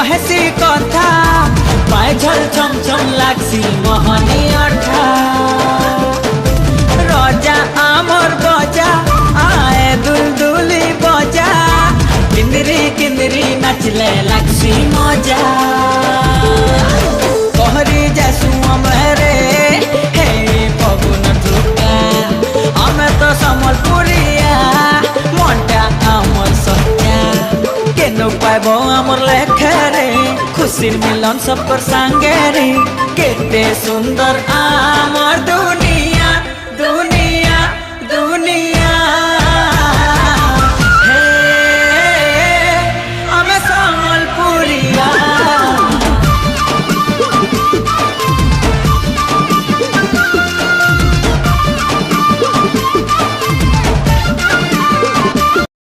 कहेसी कथा पाए झल छम छम लागसी मोहनी अठा रजा आमर बजा आए दुलदुली बजा किंदरी किंदरी नाचले लागसी मजा कहरी जासु अमरे हे पवन टुका हमें तो समलपुरिया मनटा आमर सत्या केनो पाइबो आमर लेखरे खुशी मिलन सब पर संगे रे केते सुंदर आमर दुनिया।